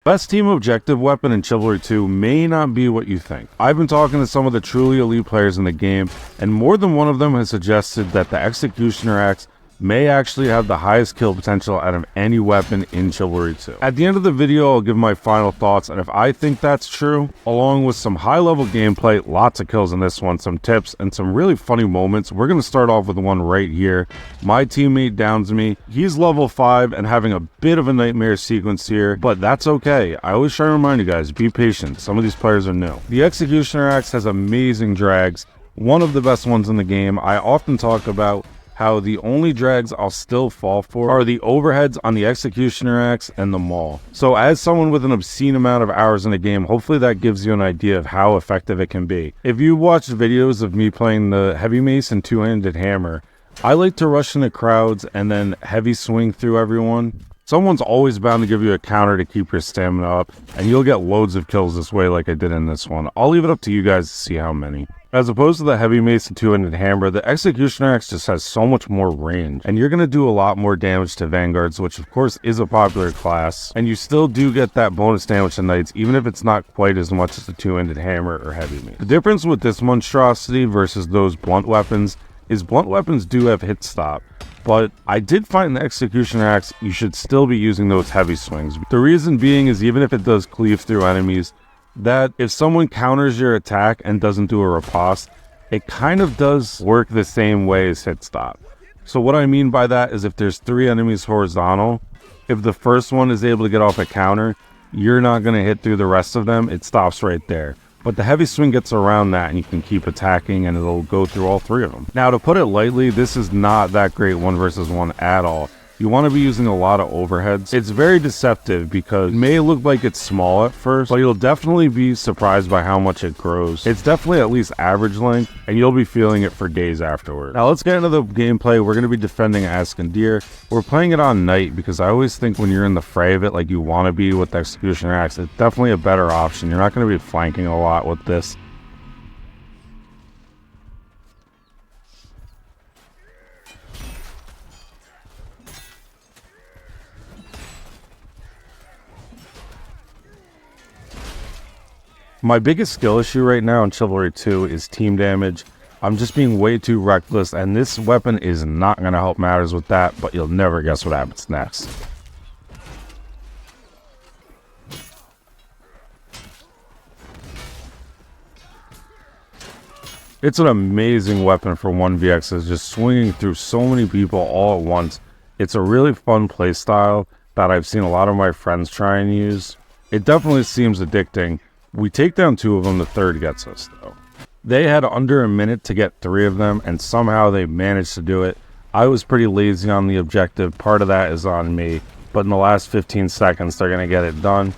Best team objective weapon in Chivalry 2 may not be what you think. I've been talking to some of the truly elite players in the game, and more than one of them has suggested that the Executioner Axe may actually have the highest kill potential out of any weapon in Chivalry 2. At the end of the video, I'll give my final thoughts, and if I think that's true, along with some high-level gameplay, lots of kills in this one, some tips, and some really funny moments, we're going to start off with one right here. My teammate downs me. He's level 5 and having a bit of a nightmare sequence here, but that's okay. I always try to remind you guys, be patient. Some of these players are new. The Executioner Axe has amazing drags, one of the best ones in the game. I often talk about how the only drags I'll still fall for are the overheads on the Executioner Axe and the Maul. So as someone with an obscene amount of hours in the game, hopefully that gives you an idea of how effective it can be. If you watched videos of me playing the Heavy Mace and Two-Handed Hammer, I like to rush into crowds and then heavy swing through everyone. Someone's always bound to give you a counter to keep your stamina up, and you'll get loads of kills this way like I did in this one. I'll leave it up to you guys to see how many. As opposed to the Heavy Mace and Two-Handed Hammer, the Executioner Axe just has so much more range, and you're going to do a lot more damage to Vanguards, which of course is a popular class, and you still do get that bonus damage to Knights, even if it's not quite as much as the Two-Handed Hammer or Heavy Mace. The difference with this monstrosity versus those blunt weapons is blunt weapons do have hit stop, but I did find in the Executioner Axe you should still be using those heavy swings. The reason being is even if it does cleave through enemies, that if someone counters your attack and doesn't do a riposte, it kind of does work the same way as hit stop. So what I mean by that is if there's 3 enemies horizontal, if the first one is able to get off a counter, you're not going to hit through the rest of them. It stops right there. But the heavy swing gets around that and you can keep attacking and it'll go through all 3 of them. Now, to put it lightly, this is not that great 1 versus 1 at all. You want to be using a lot of overheads. It's very deceptive because it may look like it's small at first, but you'll definitely be surprised by how much it grows. It's definitely at least average length, and you'll be feeling it for days afterward. Now let's get into the gameplay. We're going to be defending Ascandir. We're playing it on Knight because I always think when you're in the fray of it like you want to be with the Executioner Axe, it's definitely a better option. You're not going to be flanking a lot with this. My biggest skill issue right now in Chivalry 2 is team damage. I'm just being way too reckless, and this weapon is not going to help matters with that, but you'll never guess what happens next. It's an amazing weapon for 1vx's, just swinging through so many people all at once. It's a really fun playstyle that I've seen a lot of my friends try and use. It definitely seems addicting. We take down 2 of them, the 3rd gets us though. They had under a minute to get 3 of them, and somehow they managed to do it. I was pretty lazy on the objective, part of that is on me, but in the last 15 seconds they're going to get it done.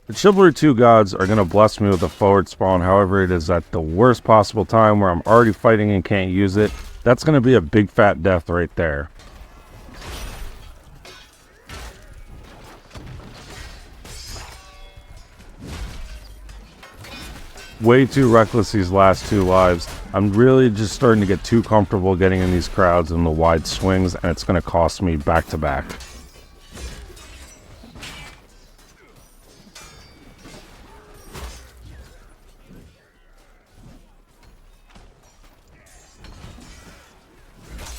The Chivalry 2 gods are going to bless me with a forward spawn, however it is at the worst possible time where I'm already fighting and can't use it. That's going to be a big fat death right there. Way too reckless these last 2 lives. I'm really just starting to get too comfortable getting in these crowds and the wide swings, and it's going to cost me back to back.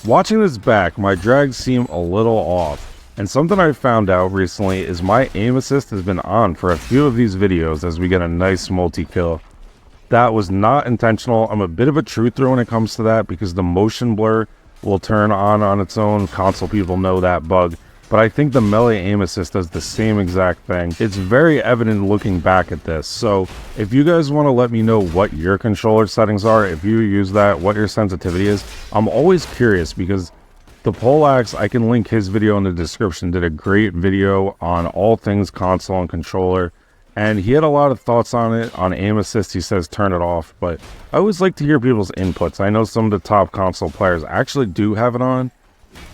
Watching this back, my drags seem a little off, and something I found out recently is my aim assist has been on for a few of these videos as we get a nice multi-kill. That was not intentional. I'm a bit of a truther when it comes to that because the motion blur will turn on its own. Console people know that bug. But I think the melee aim assist does the same exact thing. It's very evident looking back at this. So if you guys want to let me know what your controller settings are, if you use that, what your sensitivity is, I'm always curious because the Poleaxe, I can link his video in the description, did a great video on all things console and controller. And he had a lot of thoughts on it. On aim assist, he says turn it off. But I always like to hear people's inputs. I know some of the top console players actually do have it on.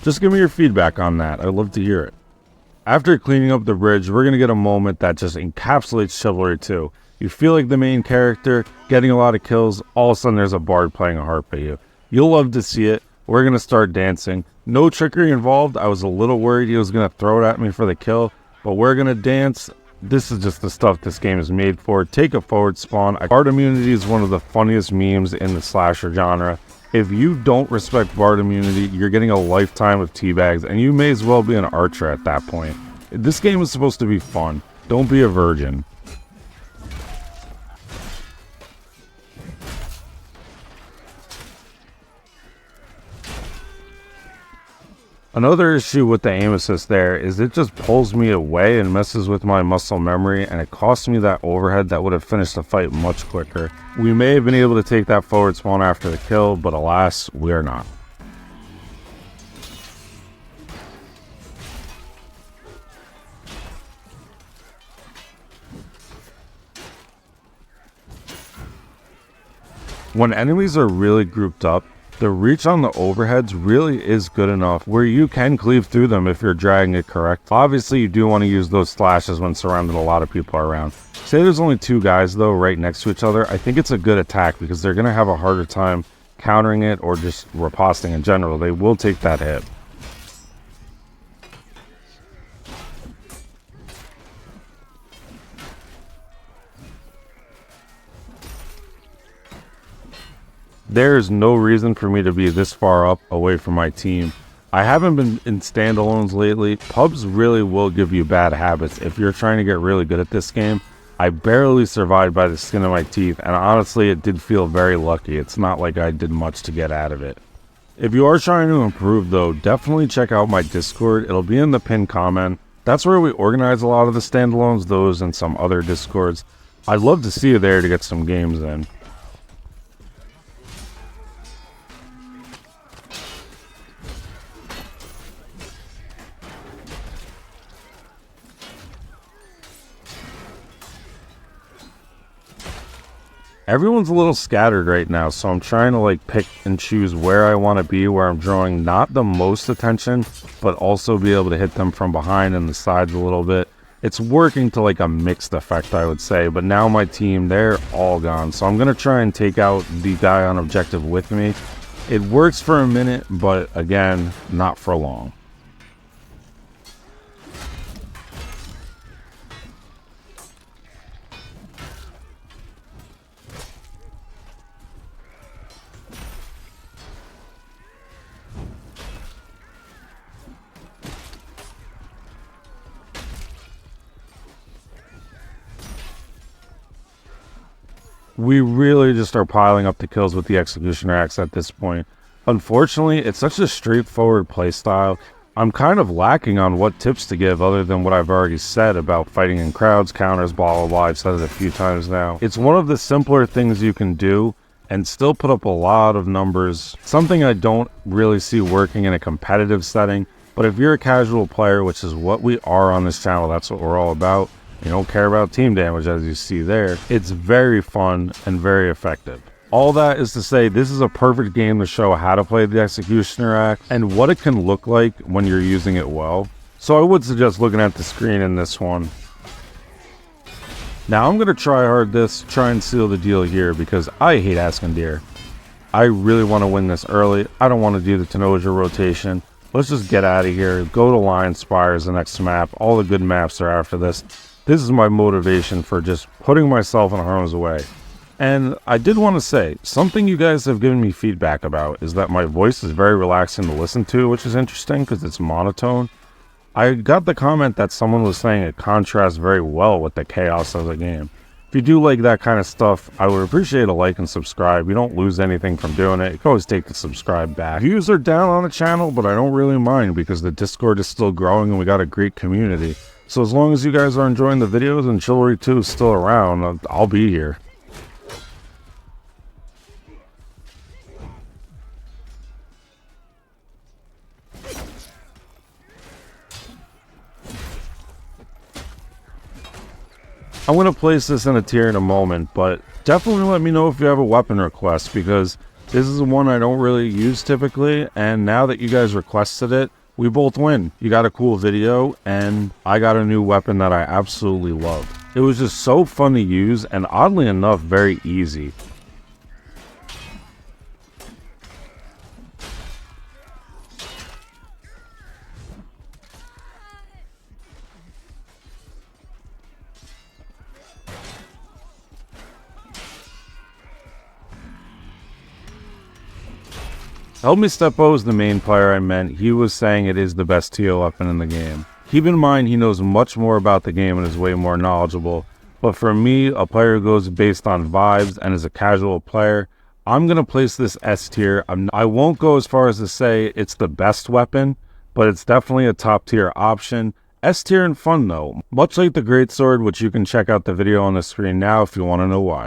Just give me your feedback on that. I'd love to hear it. After cleaning up the bridge, we're going to get a moment that just encapsulates Chivalry 2. You feel like the main character, getting a lot of kills. All of a sudden, there's a bard playing a harp at you. You'll love to see it. we're going to start dancing. No trickery involved. I was a little worried he was going to throw it at me for the kill, but we're going to dance. This is just the stuff this game is made for. Take a forward spawn. Guard immunity is one of the funniest memes in the slasher genre. If you don't respect guard immunity, you're getting a lifetime of teabags, and you may as well be an archer at that point. This game is supposed to be fun. Don't be a virgin. Another issue with the aim assist there is it just pulls me away and messes with my muscle memory, and it costs me that overhead that would have finished the fight much quicker. We may have been able to take that forward spawn after the kill, but alas, we are not. When enemies are really grouped up, the reach on the overheads really is good enough where you can cleave through them if you're dragging it correct. Obviously, you do want to use those slashes when surrounded a lot of people around. Say there's only two guys though right next to each other, I think it's a good attack because they're going to have a harder time countering it or just riposting in general. They will take that hit. There is no reason for me to be this far up away from my team. I haven't been in standalones lately. Pubs really will give you bad habits if you're trying to get really good at this game. I barely survived by the skin of my teeth, and honestly it did feel very lucky. It's not like I did much to get out of it. If you are trying to improve though, definitely check out my Discord. It'll be in the pinned comment. That's where we organize a lot of the standalones, those and some other Discords. I'd love to see you there to get some games in. Everyone's a little scattered right now, so I'm trying to pick and choose where I want to be, where I'm drawing not the most attention, but also be able to hit them from behind and the sides a little bit. It's working to a mixed effect, I would say, but now my team, they're all gone. So I'm going to try and take out the guy on objective with me. It works for a minute, but again, not for long. We really just are piling up the kills with the Executioner Axe at this point. Unfortunately, it's such a straightforward playstyle. I'm kind of lacking on what tips to give other than what I've already said about fighting in crowds, counters, blah blah blah. I've said it a few times now. It's one of the simpler things you can do and still put up a lot of numbers. Something I don't really see working in a competitive setting, but if you're a casual player, which is what we are on this channel, that's what we're all about. You don't care about team damage, as you see there. It's very fun and very effective. All that is to say, this is a perfect game to show how to play the Executioner Axe and what it can look like when you're using it well. So I would suggest looking at the screen in this one. Now I'm going to try and seal the deal here because I hate Askendir. I really want to win this early. I don't want to do the Tanoja rotation. Let's just get out of here. Go to Lion Spires, the next map. All the good maps are after this. This is my motivation for just putting myself in harm's way. And I did want to say, something you guys have given me feedback about is that my voice is very relaxing to listen to, which is interesting because it's monotone. I got the comment that someone was saying it contrasts very well with the chaos of the game. If you do like that kind of stuff, I would appreciate a like and subscribe. You don't lose anything from doing it. You can always take the subscribe back. Views are down on the channel, but I don't really mind because the Discord is still growing and we got a great community. So as long as you guys are enjoying the videos and Chivalry 2 is still around, I'll be here. I'm going to place this in a tier in a moment, but definitely let me know if you have a weapon request because this is one I don't really use typically, and now that you guys requested it, we both win. You got a cool video, and I got a new weapon that I absolutely love. It was just so fun to use, and oddly enough, very easy. Help Me Steppo is the main player I meant. He was saying it is the best TO weapon in the game. Keep in mind he knows much more about the game and is way more knowledgeable, but for me, a player who goes based on vibes and is a casual player, I'm going to place this S tier. I won't go as far as to say it's the best weapon, but it's definitely a top tier option. S tier and fun though, much like the Greatsword, which you can check out the video on the screen now if you want to know why.